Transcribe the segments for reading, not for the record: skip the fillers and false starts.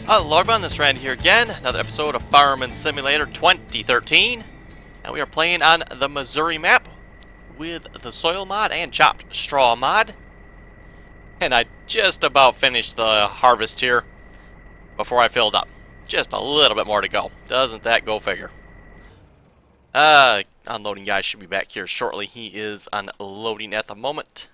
Hello everyone, this is Randy here again, another episode of Fireman Simulator 2013, and we are playing on the Missouri map with the soil mod and chopped straw mod. And I just about finished the harvest here before I filled up. Just a little bit more to go. Doesn't that go figure? Unloading guy should be back here shortly. He is unloading at the moment.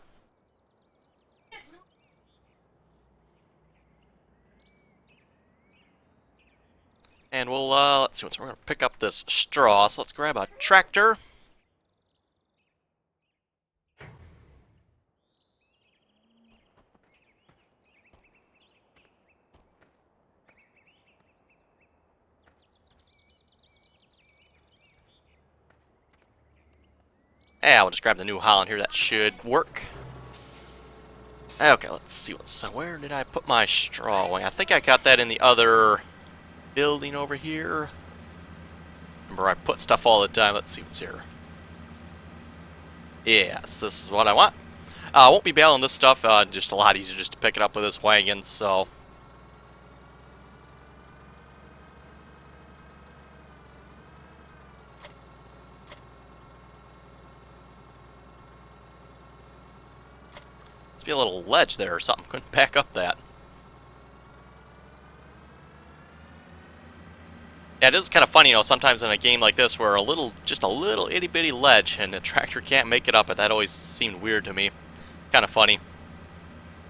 And we'll, let's see, we're going to pick up this straw, so let's grab a tractor. Yeah, we'll just grab the New Holland here, that should work. Okay, let's see where did I put my straw away? I think I got that in the other building over here. Remember, I put stuff all the time. Let's see what's here. Yes, this is what I want. I won't be baling this stuff. Just a lot easier just to pick it up with this wagon, so. Must be a little ledge there or something. Couldn't back up that. Yeah, it is kind of funny, you know, sometimes in a game like this where just a little itty bitty ledge and the tractor can't make it up it. That always seemed weird to me. Kind of funny.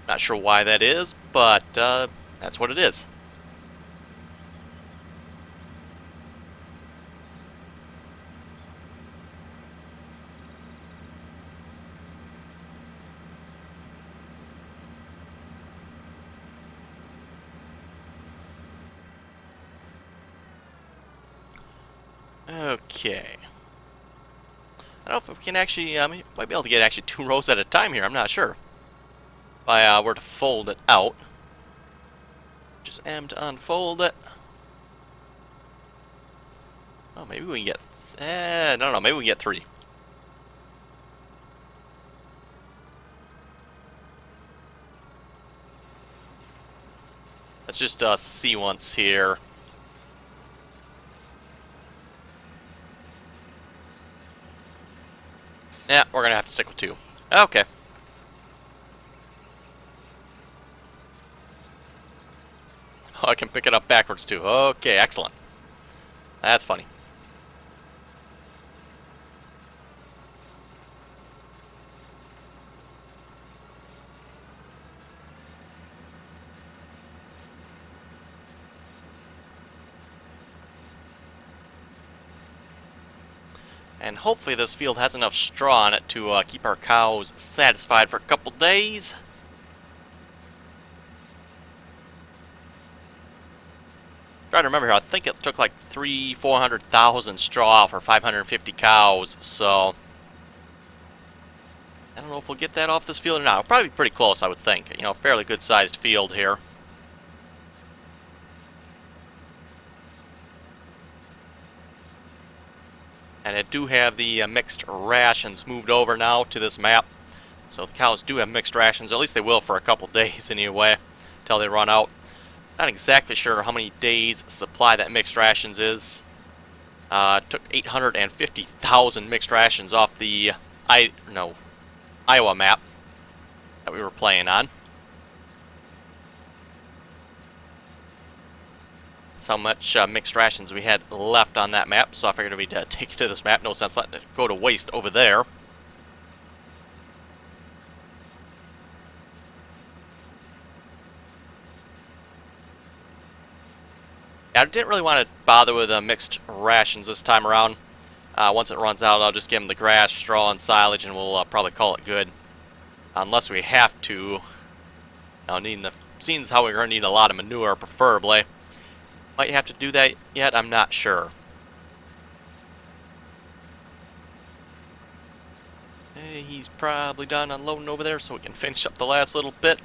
Not sure why that is, but that's what it is. Okay. I don't know if we can actually, might be able to get actually 2 rows at a time here. I'm not sure. If I were to fold it out. Just M to unfold it. Oh, maybe we can get, I don't know, maybe we can get 3. Let's just see once here. Yeah, we're gonna have to stick with 2. Okay. Oh, I can pick it up backwards too. Okay, excellent. That's funny. And hopefully this field has enough straw on it to keep our cows satisfied for a couple days. Trying to remember here, I think it took like 400,000 straw for 550 cows, so I don't know if we'll get that off this field or not. It'll probably be pretty close, I would think. You know, fairly good sized field here. And I do have the mixed rations moved over now to this map. So the cows do have mixed rations, at least they will for a couple days anyway, until they run out. Not exactly sure how many days supply that mixed rations is. Took 850,000 mixed rations off the Iowa map that we were playing on. That's how much mixed rations we had left on that map, so I figured we'd take it to this map. No sense letting it go to waste over there. I didn't really want to bother with mixed rations this time around. Once it runs out, I'll just give them the grass, straw, and silage, and we'll probably call it good. Unless we have to. Now, seeing as how we're going to need a lot of manure, preferably. Might have to do that yet, I'm not sure. Hey, he's probably done unloading over there, so we can finish up the last little bit.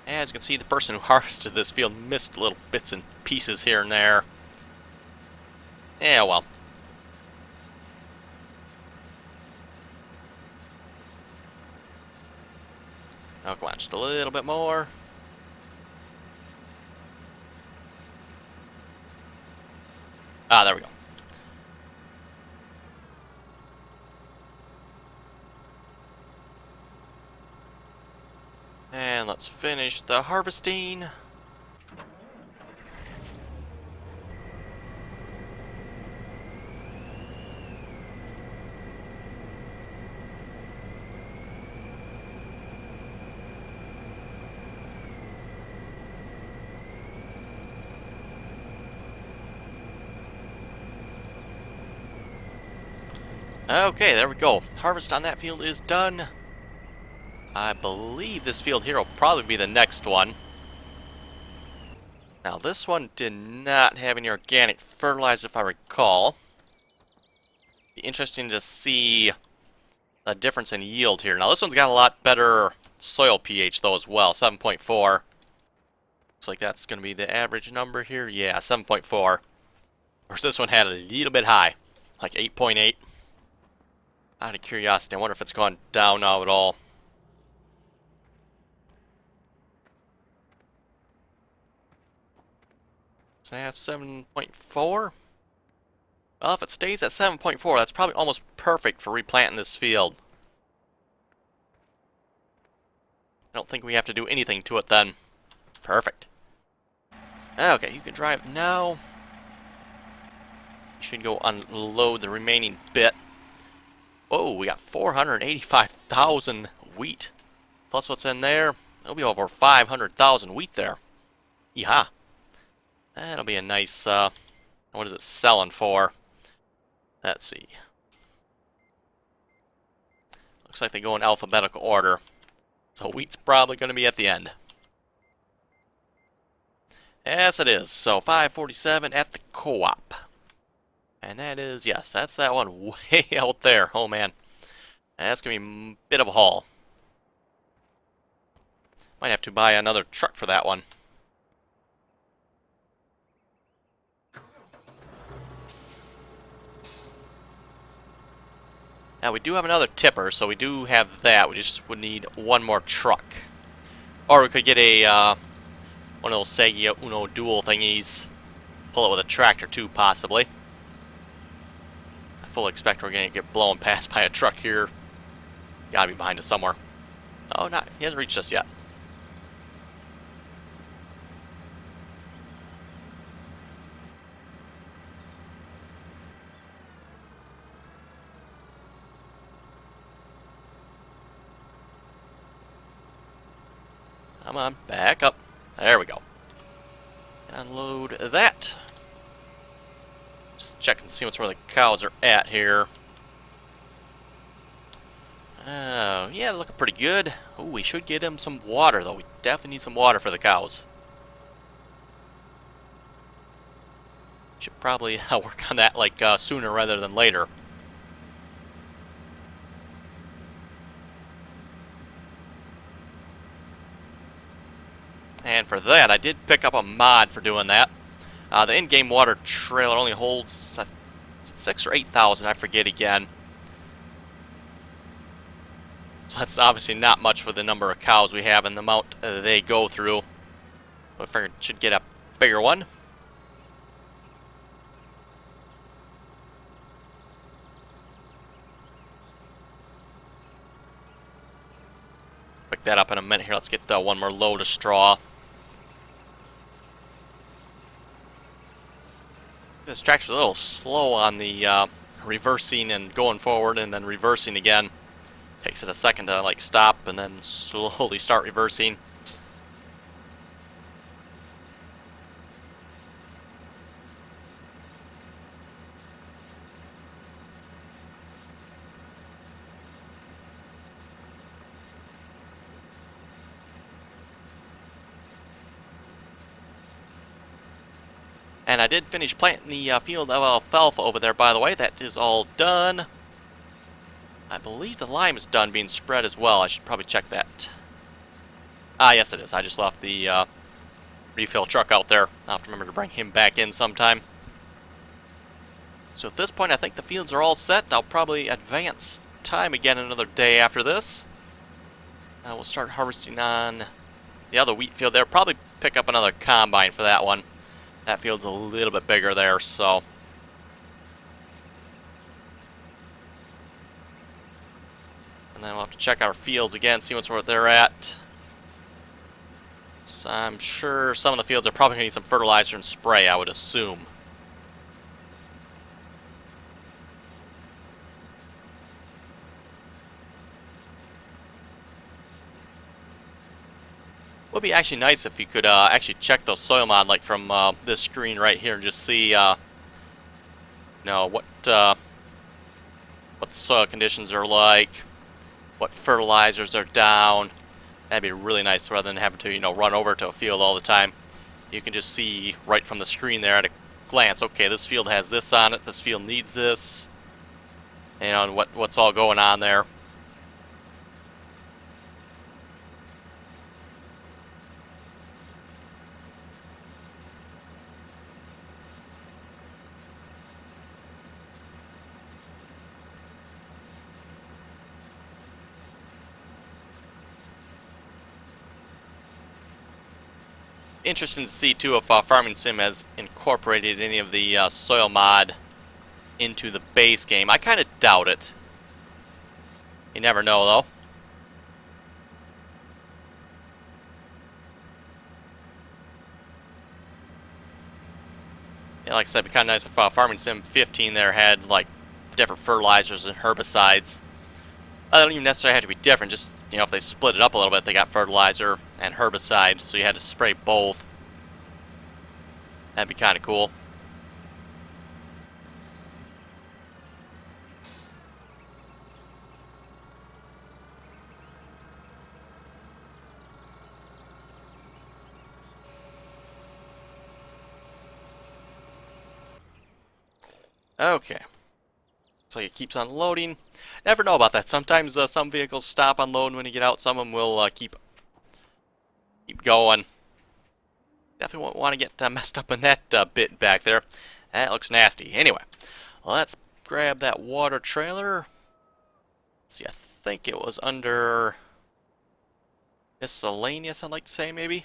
As you can see, the person who harvested this field missed little bits and pieces here and there. Yeah, well. Oh, come on, just a little bit more. Ah, there we go. And let's finish the harvesting. Okay, there we go. Harvest on that field is done. I believe this field here will probably be the next one. Now, this one did not have any organic fertilizer, if I recall. Be interesting to see the difference in yield here. Now, this one's got a lot better soil pH, though, as well. 7.4. Looks like that's going to be the average number here. Yeah, 7.4. Whereas this one had a little bit high, like 8.8. Out of curiosity, I wonder if it's gone down now at all. So that's 7.4. Well, if it stays at 7.4, that's probably almost perfect for replanting this field. I don't think we have to do anything to it then. Perfect. Okay, you can drive now. You should go unload the remaining bit. Oh, we got 485,000 wheat. Plus what's in there, there'll be over 500,000 wheat there. Yeehaw. That'll be a nice, what is it selling for? Let's see. Looks like they go in alphabetical order. So wheat's probably going to be at the end. Yes, it is. So 547 at the co-op. And that is, yes, that's that one way out there. Oh, man. That's going to be a bit of a haul. Might have to buy another truck for that one. Now, we do have another tipper, so we do have that. We just would need one more truck. Or we could get a, one of those Sega Uno dual thingies. Pull it with a tractor, too, possibly. I fully expect we're going to get blown past by a truck here. Gotta be behind us somewhere. Oh, not, he hasn't reached us yet. Come on, back up. There we go. Unload that. Just check and see where the cows are at here. Oh, yeah, they're looking pretty good. Oh, we should get them some water, though. We definitely need some water for the cows. Should probably work on that like sooner rather than later. And for that, I did pick up a mod for doing that. The in-game water trailer only holds 6,000 or 8,000, I forget again. So that's obviously not much for the number of cows we have and the amount they go through. But I figured I should get a bigger one. Pick that up in a minute here. Let's get one more load of straw. This tractor's a little slow on the reversing and going forward and then reversing again. Takes it a second to like stop and then slowly start reversing. And I did finish planting the field of alfalfa over there, by the way. That is all done. I believe the lime is done being spread as well. I should probably check that. Ah, yes it is. I just left the refill truck out there. I'll have to remember to bring him back in sometime. So at this point, I think the fields are all set. I'll probably advance time again another day after this. We'll start harvesting on the other wheat field there. Probably pick up another combine for that one. That field's a little bit bigger there, so. And then we'll have to check our fields again, see where they're at. So I'm sure some of the fields are probably going to need some fertilizer and spray, I would assume. Would be actually nice if you could actually check those soil mod like from this screen right here and just see, you know, what the soil conditions are like, what fertilizers are down. That'd be really nice rather than having to, you know, run over to a field all the time. You can just see right from the screen there at a glance, okay, this field has this on it, this field needs this, you know, and what's all going on there. Interesting to see too if Farming Sim has incorporated any of the soil mod into the base game. I kind of doubt it. You never know though. Yeah, like I said, it'd be kind of nice if Farming Sim 15 there had like different fertilizers and herbicides. They don't even necessarily have to be different, just, you know, if they split it up a little bit, they got fertilizer and herbicide, so you had to spray both. That'd be kind of cool. Okay. So it keeps unloading. Never know about that. Sometimes some vehicles stop unloading when you get out. Some of them will keep going. Definitely won't want to get messed up in that bit back there. That looks nasty. Anyway, let's grab that water trailer. Let's see, I think it was under miscellaneous, I'd like to say, maybe.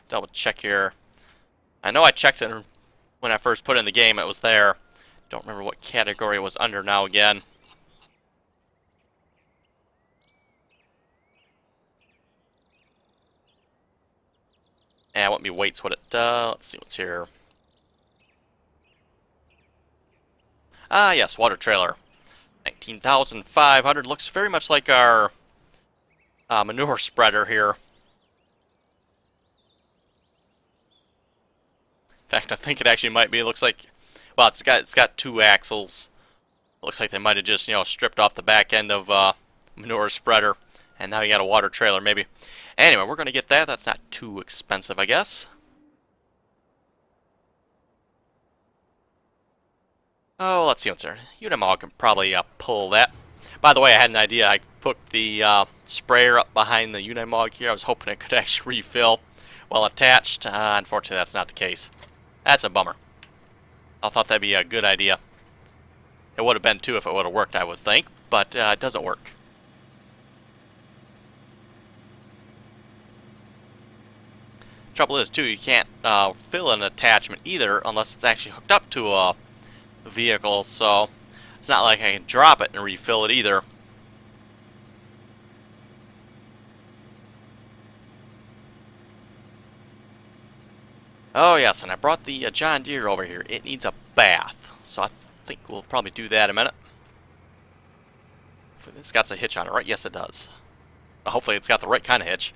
Double check here. I know I checked it when I first put it in the game. It was there. Don't remember what category it was under now again. Yeah, it wouldn't be weights, would it? Let's see what's here. Ah, yes, water trailer. 19,500. Looks very much like our manure spreader here. In fact, I think it actually might be. It looks like, well, it's got two axles. Looks like they might have just, you know, stripped off the back end of manure spreader, and now you got a water trailer maybe. Anyway, we're gonna get that. That's not too expensive, I guess. Oh, let's see what's there. Unimog can probably pull that. By the way, I had an idea. I put the sprayer up behind the Unimog here. I was hoping it could actually refill while attached. Unfortunately, that's not the case. That's a bummer. I thought that'd be a good idea. It would have been too if it would have worked, I would think, but it doesn't work. Trouble is, too, you can't fill an attachment either unless it's actually hooked up to a vehicle, so it's not like I can drop it and refill it either. Oh yes, and I brought the John Deere over here. It needs a bath, so I think we'll probably do that in a minute. Hopefully this got a hitch on it, right? Yes, it does. Hopefully it's got the right kind of hitch.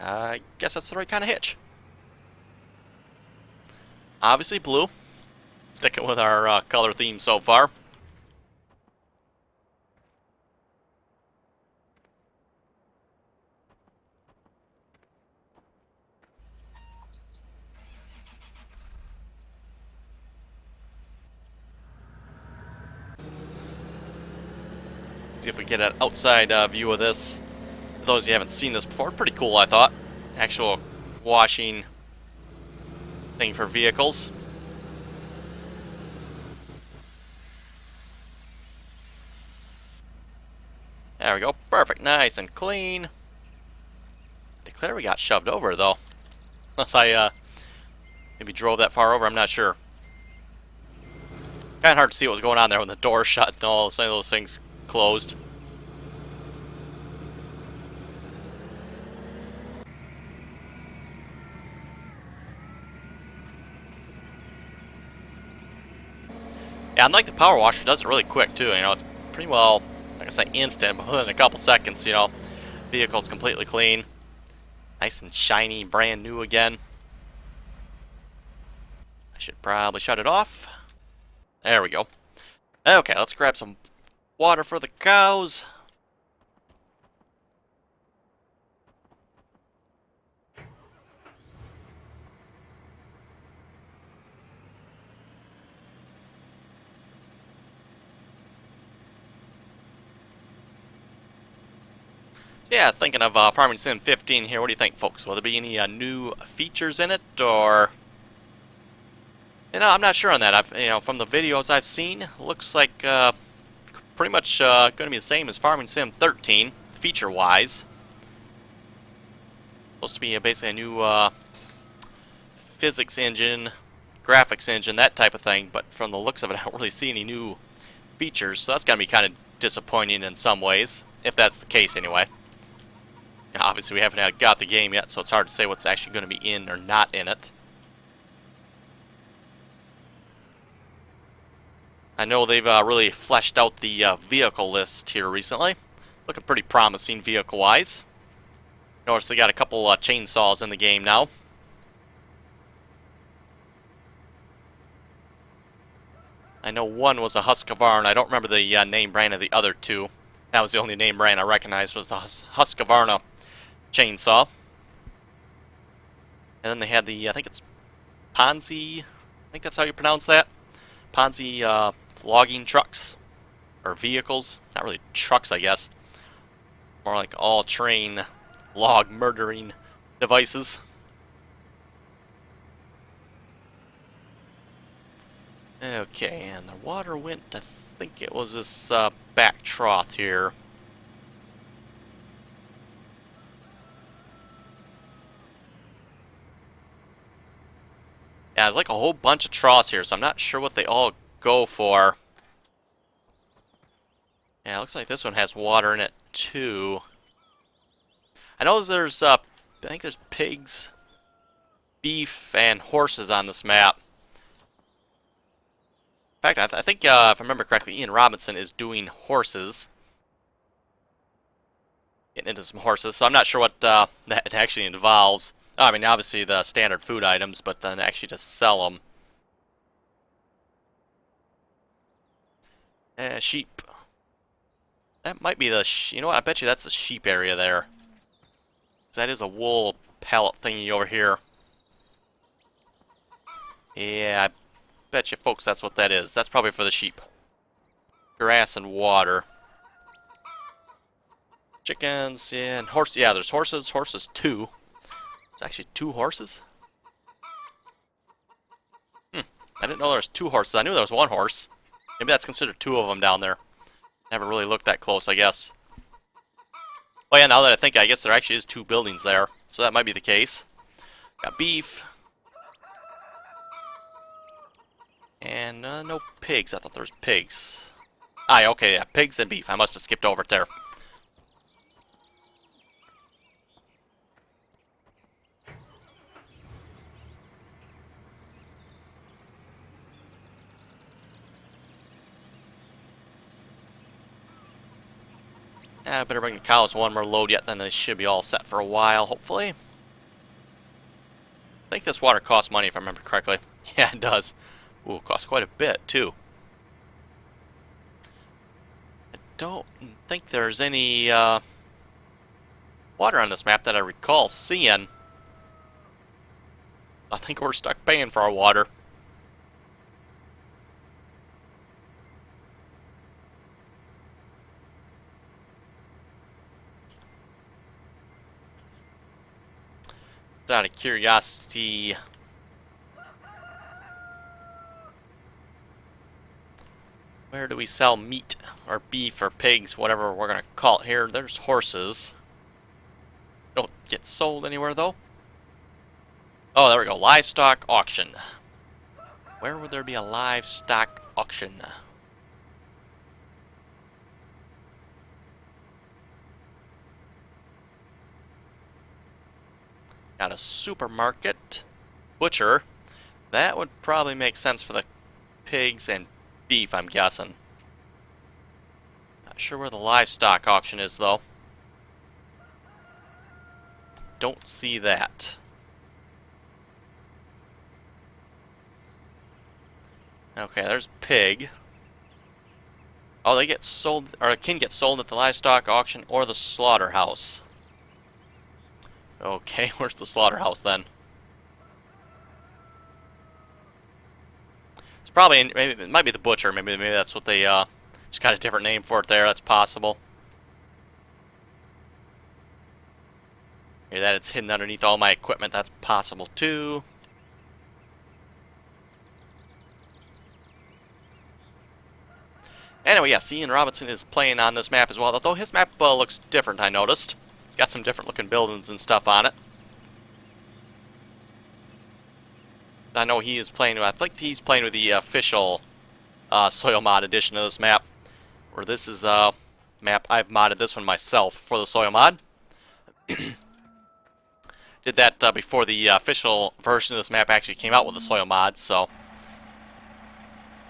I guess that's the right kind of hitch. Obviously blue. Sticking with our color theme so far. See if we get an outside view of this. For those who haven't seen this before, pretty cool, I thought. Actual washing thing for vehicles. There we go. Perfect. Nice and clean. Declare we got shoved over, though. Unless I maybe drove that far over, I'm not sure. Kind of hard to see what was going on there when the door shut and all of those things closed. Yeah, unlike the power washer, it does it really quick too. You know, it's pretty well, like I say, instant, but within a couple seconds, you know, vehicle's completely clean, nice and shiny, brand new again. I should probably shut it off. There we go. Okay, let's grab some water for the cows. Yeah, thinking of Farming Sim 15 here. What do you think, folks? Will there be any new features in it, or? You know, I'm not sure on that. From the videos I've seen, looks like pretty much going to be the same as Farming Sim 13, feature-wise. Supposed to be basically a new physics engine, graphics engine, that type of thing. But from the looks of it, I don't really see any new features. So that's going to be kind of disappointing in some ways, if that's the case anyway. Obviously, we haven't got the game yet, so it's hard to say what's actually going to be in or not in it. I know they've really fleshed out the vehicle list here recently. Looking pretty promising vehicle-wise. Notice they got a couple chainsaws in the game now. I know one was a Husqvarna. I don't remember the name brand of the other two. That was the only name brand I recognized, was the Husqvarna chainsaw. And then they had the, I think it's Ponzi, I think that's how you pronounce that. Ponzi logging trucks, or vehicles. Not really trucks, I guess. More like all-terrain log murdering devices. Okay, and the water went, I think it was this back trough here. Yeah, there's like a whole bunch of troughs here, so I'm not sure what they all go for. Yeah, it looks like this one has water in it too. I know there's I think there's pigs, beef, and horses on this map. In fact, I think if I remember correctly, Ian Robinson is doing horses. Getting into some horses, so I'm not sure what that actually involves. I mean, obviously the standard food items, but then actually to sell them. Sheep. That might be the, you know what, I bet you that's the sheep area there. That is a wool pallet thingy over here. Yeah, I bet you folks that's what that is. That's probably for the sheep. Grass and water. Chickens, yeah, and horse. Yeah, there's horses. Horses too. There's actually 2 horses. I didn't know there was 2 horses. I knew there was 1 horse. Maybe that's considered 2 of them down there. Never really looked that close, I guess. Oh yeah, now that I think, I guess there actually is 2 buildings there. So that might be the case. Got beef. And no pigs. I thought there was pigs. Ah, okay, yeah, pigs and beef. I must have skipped over it there. I better bring the cows one more load yet, then they should be all set for a while, hopefully. I think this water costs money, if I remember correctly. Yeah, it does. Ooh, it costs quite a bit, too. I don't think there's any water on this map that I recall seeing. I think we're stuck paying for our water. Out of curiosity, Where do we sell meat or beef or pigs, whatever we're going to call it here? There's horses. Don't get sold anywhere though. Oh, there we go. Livestock auction. Where would there be a livestock auction? Got a supermarket. Butcher. That would probably make sense for the pigs and beef, I'm guessing. Not sure where the livestock auction is, though. Don't see that. Okay, there's pig. Oh, they get sold, or can get sold at the livestock auction or the slaughterhouse. Okay, where's the slaughterhouse then? It's probably, maybe it might be the butcher. Maybe that's what they just got a different name for it there. That's possible. Maybe that it's hidden underneath all my equipment. That's possible too. Anyway, yeah, Ian Robinson is playing on this map as well. Although his map looks different, I noticed. It's got some different looking buildings and stuff on it. I know he is playing, I think he's playing with the official soil mod edition of this map. Where this is the map, I've modded this one myself for the soil mod. Did that before the official version of this map actually came out with the soil mod, so.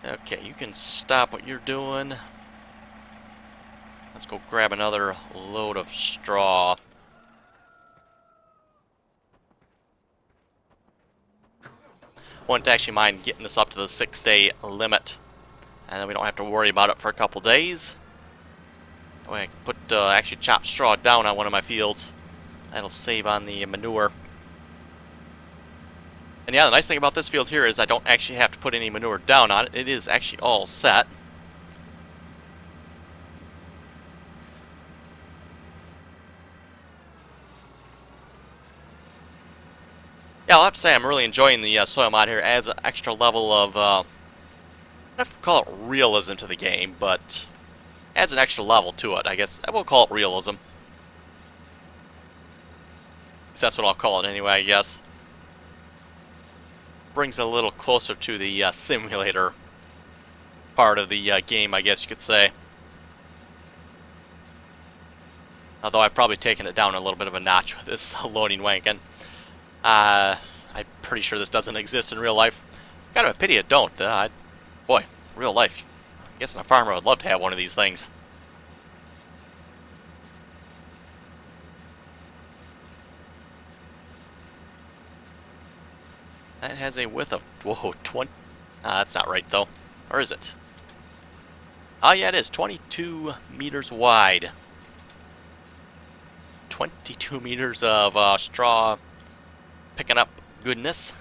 Okay, you can stop what you're doing. Let's go grab another load of straw. Wouldn't actually mind getting this up to the 6-day limit. And then we don't have to worry about it for a couple days. That way I can put, actually chop straw down on one of my fields. That'll save on the manure. And yeah, the nice thing about this field here is I don't actually have to put any manure down on it. It is actually all set. Yeah, I'll have to say I'm really enjoying the soil mod here. It adds an extra level of, I don't know if call it realism to the game, but adds an extra level to it, I guess. I will call it realism. So that's what I'll call it anyway, I guess. Brings it a little closer to the simulator part of the game, I guess you could say. Although I've probably taken it down a little bit of a notch with this loading wagon. I'm pretty sure this doesn't exist in real life. Kind of a pity it don't. Boy, real life. I guess a farmer would love to have one of these things. That has a width of, whoa, 20. That's not right, though. Or is it? Oh, yeah, it is. 22 meters wide. 22 meters of straw picking up goodness.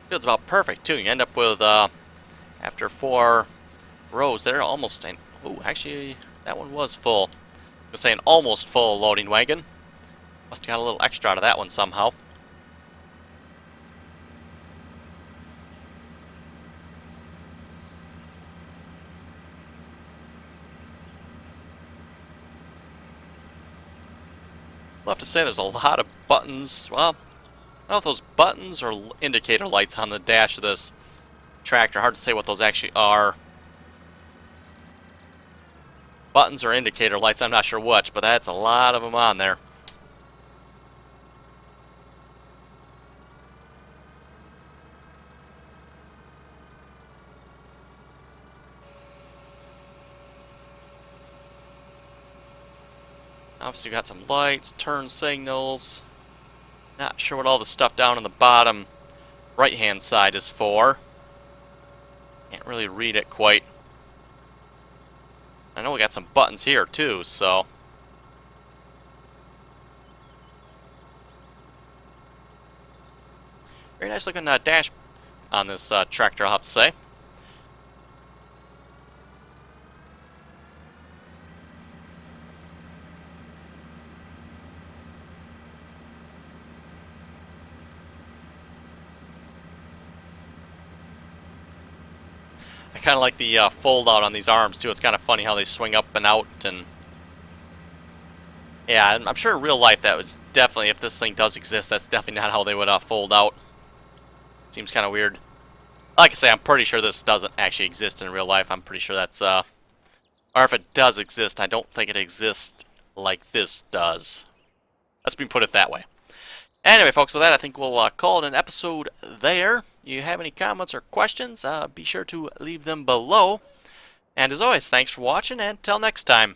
Field's about perfect too. You end up with after 4 rows there, almost. Oh, actually, that one was full. I was saying almost full loading wagon. Must have got a little extra out of that one somehow. I'll have to say there's a lot of buttons. Well, I don't know if those buttons or indicator lights on the dash of this tractor. Hard to say what those actually are. buttons or indicator lights, I'm not sure which, but that's a lot of them on there. Obviously, we've got some lights, turn signals. Not sure what all the stuff down in the bottom right-hand side is for. Can't really read it quite. I know we got some buttons here too, so. Very nice looking dash on this tractor, I'll have to say. I kind of like the fold out on these arms too. It's kind of funny how they swing up and out, and yeah, I'm sure in real life that was definitely, if this thing does exist, that's definitely not how they would fold out. Seems kind of weird. Like I say, I'm pretty sure this doesn't actually exist in real life. I'm pretty sure that's or if it does exist, I don't think it exists like this does. Let's put it that way. Anyway, folks, with that, I think we'll call it an episode there. You have any comments or questions, be sure to leave them below. And as always, thanks for watching, and until next time.